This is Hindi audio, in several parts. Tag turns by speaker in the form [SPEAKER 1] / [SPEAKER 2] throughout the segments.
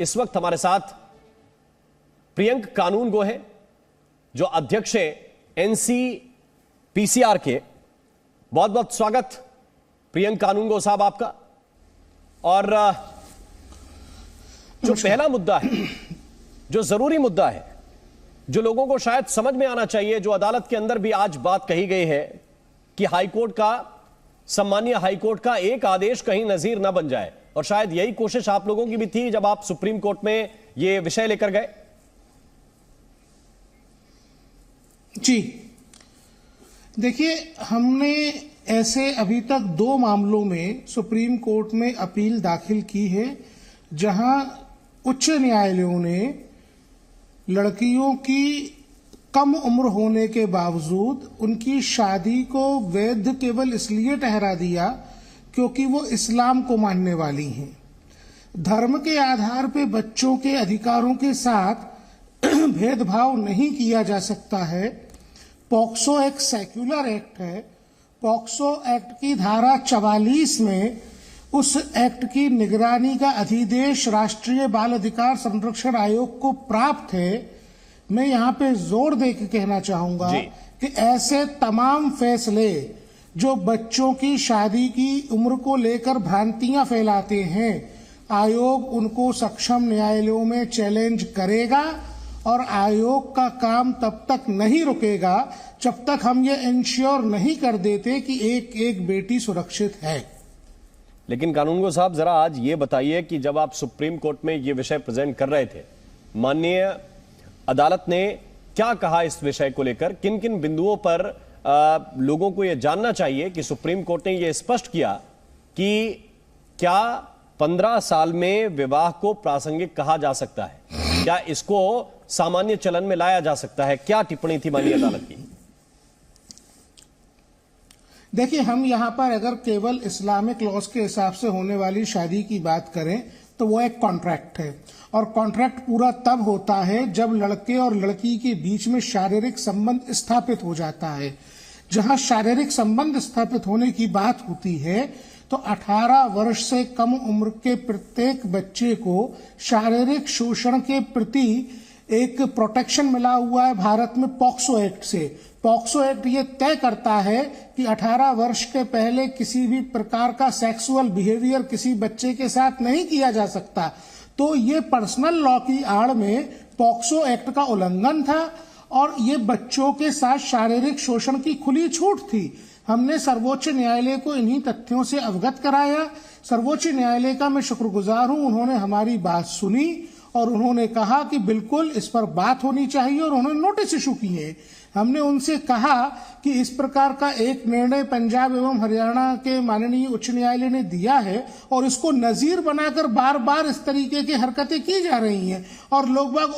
[SPEAKER 1] इस वक्त हमारे साथ प्रियंक कानूनगो है, जो अध्यक्ष है एनसीपीसीआर के। बहुत बहुत स्वागत प्रियंक कानूनगो साहब आपका। और जो पहला मुद्दा है, जो जरूरी मुद्दा है, जो लोगों को शायद समझ में आना चाहिए, जो अदालत के अंदर भी आज बात कही गई है कि हाईकोर्ट का, सम्मानीय हाईकोर्ट का एक आदेश कहीं नजीर ना बन जाए, और शायद यही कोशिश आप लोगों की भी थी जब आप सुप्रीम कोर्ट में यह विषय लेकर गए।
[SPEAKER 2] जी देखिए, हमने ऐसे अभी तक 2 मामलों में सुप्रीम कोर्ट में अपील दाखिल की है, जहां उच्च न्यायालयों ने लड़कियों की कम उम्र होने के बावजूद उनकी शादी को वैध केवल इसलिए ठहरा दिया क्योंकि वो इस्लाम को मानने वाली हैं। धर्म के आधार पर बच्चों के अधिकारों के साथ भेदभाव नहीं किया जा सकता है। पॉक्सो एक सेक्युलर एक्ट है। पॉक्सो एक्ट की धारा 44 में उस एक्ट की निगरानी का अधिदेश राष्ट्रीय बाल अधिकार संरक्षण आयोग को प्राप्त है। मैं यहाँ पे जोर देकर कहना चाहूंगा कि ऐसे तमाम फैसले जो बच्चों की शादी की उम्र को लेकर भ्रांतियां फैलाते हैं, आयोग उनको सक्षम न्यायालयों में चैलेंज करेगा, और आयोग का काम तब तक नहीं रुकेगा जब तक हम ये इंश्योर नहीं कर देते कि एक एक बेटी सुरक्षित है।
[SPEAKER 1] लेकिन कानूनगो साहब, जरा आज ये बताइए कि जब आप सुप्रीम कोर्ट में ये विषय प्रेजेंट कर रहे थे, माननीय अदालत ने क्या कहा इस विषय को लेकर? किन किन बिंदुओं पर लोगों को यह जानना चाहिए कि सुप्रीम कोर्ट ने यह स्पष्ट किया कि क्या 15 साल में विवाह को प्रासंगिक कहा जा सकता है? क्या इसको सामान्य चलन में लाया जा सकता है? क्या टिप्पणी थी माननीय अदालत की?
[SPEAKER 2] देखिए, हम यहां पर अगर केवल इस्लामिक लॉज के हिसाब से होने वाली शादी की बात करें तो वो एक कॉन्ट्रैक्ट है, और कॉन्ट्रैक्ट पूरा तब होता है जब लड़के और लड़की के बीच में शारीरिक संबंध स्थापित हो जाता है। जहां शारीरिक संबंध स्थापित होने की बात होती है तो 18 वर्ष से कम उम्र के प्रत्येक बच्चे को शारीरिक शोषण के प्रति एक प्रोटेक्शन मिला हुआ है भारत में पॉक्सो एक्ट से। पॉक्सो एक्ट ये तय करता है कि 18 वर्ष के पहले किसी भी प्रकार का सेक्सुअल बिहेवियर किसी बच्चे के साथ नहीं किया जा सकता। तो ये पर्सनल लॉ की आड़ में पॉक्सो एक्ट का उल्लंघन था, और ये बच्चों के साथ शारीरिक शोषण की खुली छूट थी। हमने सर्वोच्च न्यायालय को इन्हीं तथ्यों से अवगत कराया। सर्वोच्च न्यायालय का मैं शुक्रगुजार हूं, उन्होंने हमारी बात सुनी और उन्होंने कहा कि बिल्कुल इस पर बात होनी चाहिए, और उन्होंने नोटिस इशू किए। हमने उनसे कहा कि इस प्रकार का एक निर्णय पंजाब एवं हरियाणा के माननीय उच्च न्यायालय ने दिया है, और इसको नजीर बनाकर बार बार इस तरीके की हरकतें की जा रही हैं, और लोग बाग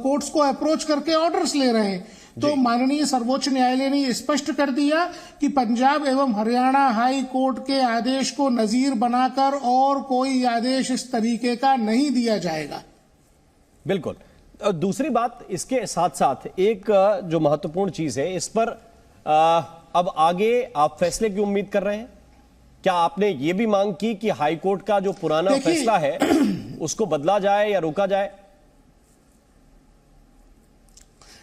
[SPEAKER 2] कोर्ट्स को अप्रोच करके ऑर्डर्स ले रहे हैं। तो माननीय सर्वोच्च न्यायालय ने स्पष्ट कर दिया कि पंजाब एवं हरियाणा हाई कोर्ट के आदेश को नजीर बनाकर और कोई आदेश इस तरीके का नहीं दिया जाएगा।
[SPEAKER 1] बिल्कुल। दूसरी बात, इसके साथ साथ एक जो महत्वपूर्ण चीज है, इस पर अब आगे आप फैसले की उम्मीद कर रहे हैं? क्या आपने ये भी मांग की कि हाईकोर्ट का जो पुराना फैसला है उसको बदला जाए या रोका जाए?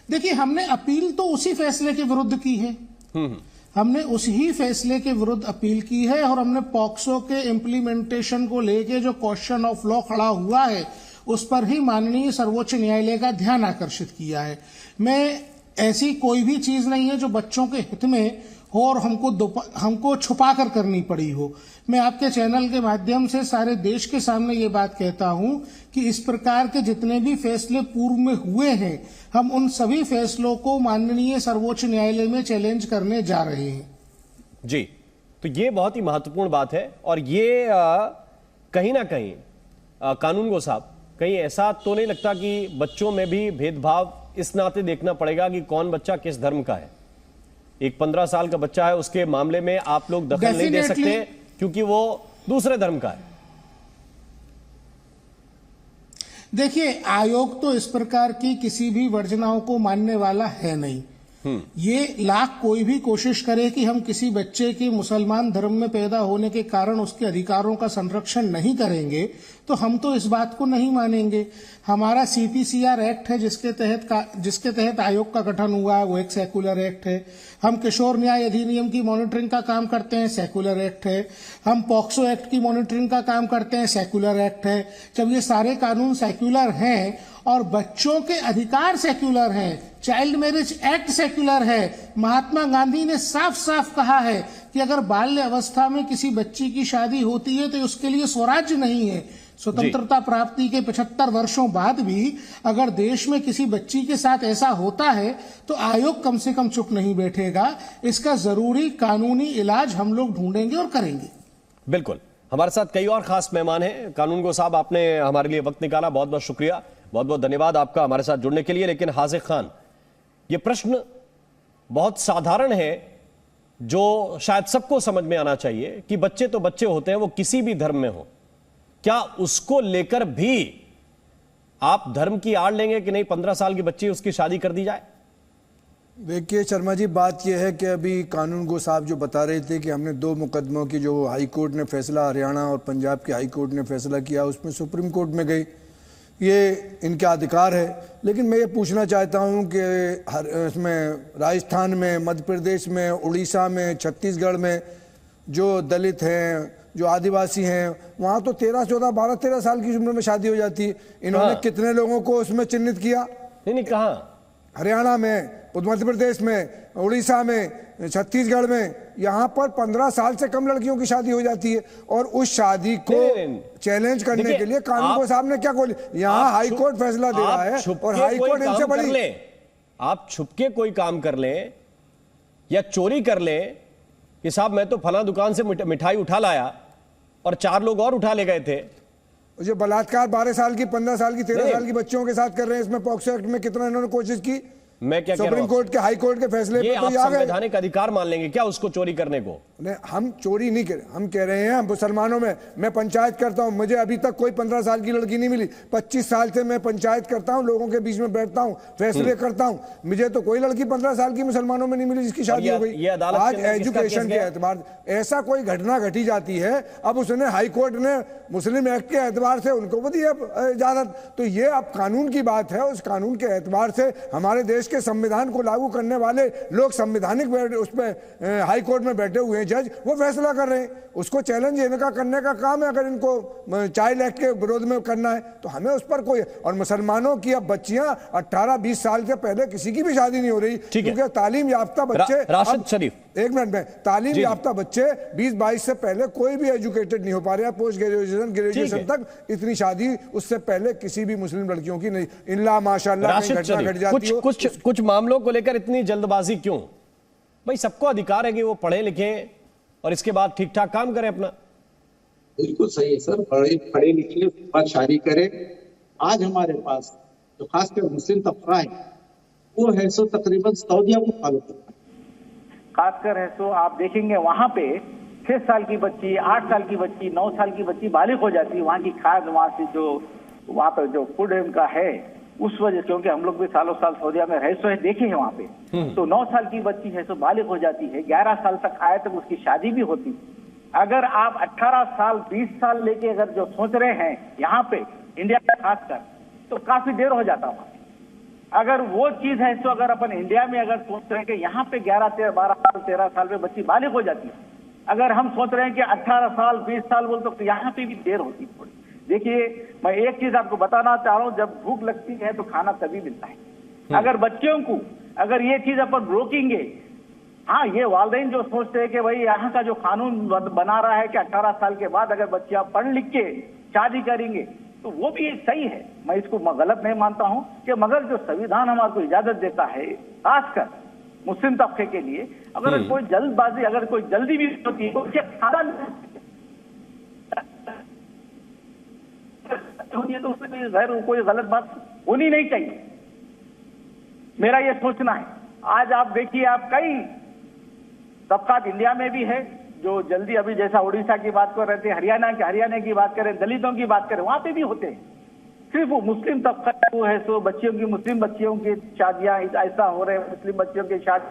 [SPEAKER 2] देखिए, हमने अपील तो उसी फैसले के विरुद्ध की है। हमने उसी फैसले के विरुद्ध अपील की है, और हमने पॉक्सो के इम्प्लीमेंटेशन को लेके जो क्वेश्चन ऑफ लॉ खड़ा हुआ है उस पर ही माननीय सर्वोच्च न्यायालय का ध्यान आकर्षित किया है। मैं ऐसी कोई भी चीज नहीं है जो बच्चों के हित में हो और हमको छुपा कर करनी पड़ी हो। मैं आपके चैनल के माध्यम से सारे देश के सामने ये बात कहता हूं कि इस प्रकार के जितने भी फैसले पूर्व में हुए हैं, हम उन सभी फैसलों को माननीय सर्वोच्च न्यायालय में चैलेंज करने जा रहे हैं।
[SPEAKER 1] जी, तो ये बहुत ही महत्वपूर्ण बात है, और ये कहीं ना कहीं कानूनगो साहब, कहीं ऐसा तो नहीं लगता कि बच्चों में भी भेदभाव इस नाते देखना पड़ेगा कि कौन बच्चा किस धर्म का है? एक 15 साल का बच्चा है, उसके मामले में आप लोग दखल नहीं दे सकते क्योंकि वो दूसरे धर्म का है।
[SPEAKER 2] देखिए, आयोग तो इस प्रकार की किसी भी वर्जनाओं को मानने वाला है नहीं। ये लाख कोई भी कोशिश करे कि हम किसी बच्चे की मुसलमान धर्म में पैदा होने के कारण उसके अधिकारों का संरक्षण नहीं करेंगे, तो हम तो इस बात को नहीं मानेंगे। हमारा सीपीसीआर एक्ट है जिसके तहत आयोग का गठन हुआ है, वो एक सेकुलर एक्ट है। हम किशोर न्याय अधिनियम की मॉनिटरिंग का काम करते हैं, सेकुलर एक्ट है। हम पॉक्सो एक्ट की मॉनिटरिंग का काम करते हैं, सेकुलर एक्ट है। जब ये सारे कानून सेक्युलर हैं और बच्चों के अधिकार सेक्युलर हैं, चाइल्ड मैरिज एक्ट सेक्युलर है। महात्मा गांधी ने साफ साफ कहा है कि अगर बाल्य अवस्था में किसी बच्ची की शादी होती है तो उसके लिए स्वराज्य नहीं है। स्वतंत्रता प्राप्ति के 75 वर्षों बाद भी अगर देश में किसी बच्ची के साथ ऐसा होता है तो आयोग कम से कम चुप नहीं बैठेगा। इसका जरूरी कानूनी इलाज हम लोग ढूंढेंगे और करेंगे।
[SPEAKER 1] बिल्कुल, हमारे साथ कई और खास मेहमान हैं। कानूनगो साहब, आपने हमारे लिए वक्त निकाला, बहुत बहुत शुक्रिया, बहुत बहुत धन्यवाद आपका हमारे साथ जुड़ने के लिए। लेकिन हाजिक खान, ये प्रश्न बहुत साधारण है जो शायद सबको समझ में आना चाहिए कि बच्चे तो बच्चे होते हैं, वो किसी भी धर्म में हो, क्या उसको लेकर भी आप धर्म की आड़ लेंगे कि नहीं 15 साल की बच्ची उसकी शादी कर दी जाए?
[SPEAKER 3] देखिए शर्मा जी, बात यह है कि अभी कानूनगो साहब जो बता रहे थे कि हमने 2 मुकदमों की जो हाई कोर्ट ने फैसला, हरियाणा और पंजाब के हाई कोर्ट ने फैसला किया, उसमें सुप्रीम कोर्ट में गई, ये इनका अधिकार है। लेकिन मैं ये पूछना चाहता हूँ कि इसमें राजस्थान में, मध्य प्रदेश में, उड़ीसा में, छत्तीसगढ़ में जो दलित हैं, जो आदिवासी हैं, वहाँ तो 13, 14, 12, 13 साल की उम्र में शादी हो जाती है। इन्होंने कितने लोगों को उसमें चिन्हित किया?
[SPEAKER 1] नहीं, कहाँ?
[SPEAKER 3] हरियाणा में, मध्य प्रदेश में, उड़ीसा में, छत्तीसगढ़ में, यहाँ पर 15 साल से कम लड़कियों की शादी हो जाती है। और उस शादी को चैलेंज करने के लिए कानूनगो साहब ने क्या बोले, यहाँ हाई कोर्ट फैसला दे रहा है और हाई कोर्ट इनसे बड़ी।
[SPEAKER 1] आप छुपके कोई काम कर लें या चोरी कर लें कि साहब मैं तो फला दुकान से मिठाई उठा लाया और 4 लोग और उठा ले गए थे।
[SPEAKER 3] जो बलात्कार 12 साल की, 15 साल की, 13 साल की बच्चियों के साथ कर रहे हैं, इसमें पॉक्सो एक्ट में कितना इन्होंने कोशिश की।
[SPEAKER 1] मैं क्या
[SPEAKER 3] सुप्रीम कोर्ट के, हाई कोर्ट के फैसले पे तो
[SPEAKER 1] आप संवैधानिक अधिकार मान लेंगे क्या उसको चोरी करने को?
[SPEAKER 3] नहीं, हम चोरी नहीं कर, हम कह रहे हैं मुसलमानों में, मैं पंचायत करता हूं, मुझे अभी तक कोई 15 साल की लड़की नहीं मिली। 25 साल से मैं पंचायत करता हूं, लोगों के बीच में बैठता हूं, फैसले करता हूं, मुझे तो कोई लड़की 15 साल की मुसलमानों में नहीं मिली जिसकी शादी हो गई। आज एजुकेशन के एतबार ऐसा कोई घटना घटी जाती है, अब उसने हाई कोर्ट ने मुस्लिम एक्ट के एतबार से उनको भी दिया इजाजत। तो ये अब कानून की बात है, उस कानून के एतबार से हमारे देश के संविधान को लागू करने वाले लोग, संवैधानिक उसमें हाई कोर्ट में बैठे हुए हैं जज, वो फैसला कर रहे हैं। उसको चैलेंज इनका करने का काम है। अगर इनको चाइल्ड एक्ट के विरोध में करना है तो हमें उस पर कोई, और मुसलमानों की अब बच्चियां 18-20 साल से पहले किसी की भी शादी नहीं हो रही, क्योंकि तालीम याफ्ता बच्चे,
[SPEAKER 1] राशिद शरीफ,
[SPEAKER 3] एक मिनट में, तालीम याफ्ता बच्चे 20-22 से पहले कोई भी एजुकेटेड नहीं हो पा रहे हैं। पोस्ट ग्रेजुएशन तक इतनी शादी उससे पहले किसी भी मुस्लिम लड़कियों की नहीं, इल्ला माशाअल्लाह घटना घट जाती हो।
[SPEAKER 1] कुछ मामलों को लेकर इतनी जल्दबाजी क्यों? भाई सबको अधिकार है कि वो पढ़े लिखे और इसके बाद ठीक ठाक काम करें अपना।
[SPEAKER 4] बिल्कुल सही है सर, पढ़े लिखे उसके बाद शादी करें। आज हमारे पास जो खासकर मुस्लिम तबका है वो है सो तकरीबन सऊदिया को फॉलो करता है।
[SPEAKER 5] खासकर है सो आप देखेंगे वहां पे 6 साल की बच्ची, 8 साल की बच्ची, 9 साल की बच्ची बालिग हो जाती है। वहां की खाद, वहां से जो वहां पर जो फूड उनका है, उस वजह से, क्योंकि हम लोग भी सालों साल सऊदिया में रहे सो है, देखे हैं वहां पे, तो 9 साल की बच्ची है सो बालिग हो जाती है। 11 साल तक आए तक उसकी शादी भी होती। अगर आप 18 साल 20 साल लेके अगर जो सोच रहे हैं यहाँ पे इंडिया में खासकर, तो काफी देर हो जाता वहां। अगर वो चीज है तो अगर अपन इंडिया में अगर सोच रहे हैं कि यहाँ पे 11, 12 साल, 13 साल में बच्ची बालिग हो जाती है, अगर हम सोच रहे हैं कि 18 साल 20 साल बोल, तो यहाँ पे भी देर होती थोड़ी। देखिए, मैं एक चीज आपको बताना चाह रहा हूँ, जब भूख लगती है तो खाना तभी मिलता है। अगर बच्चों को अगर ये चीज अपन रोकेंगे, हाँ, ये वालिदैन जो सोचते हैं कि भाई यहाँ का जो कानून बना रहा है कि 18 साल के बाद अगर बच्चियां पढ़ लिख के शादी करेंगे, तो वो भी सही है, मैं इसको गलत नहीं मानता हूँ कि, मगर जो संविधान हमारे इजाजत देता है खासकर मुस्लिम तबके के लिए, अगर कोई जल्दबाजी, अगर कोई जल्दी भी होती है तो उसके तो उसमें कोई गलत बात होनी नहीं चाहिए, मेरा ये सोचना है। आज आप देखिए, आप कई तबकात इंडिया में भी है जो जल्दी, अभी जैसा उड़ीसा की बात कर रहे थे, हरियाणा की बात करें, दलितों की बात करें, वहां पे भी होते हैं। सिर्फ वो मुस्लिम तबका वो है सो बच्चियों की, मुस्लिम बच्चियों की शादियां ऐसा हो रहे हैं, मुस्लिम बच्चियों की शादी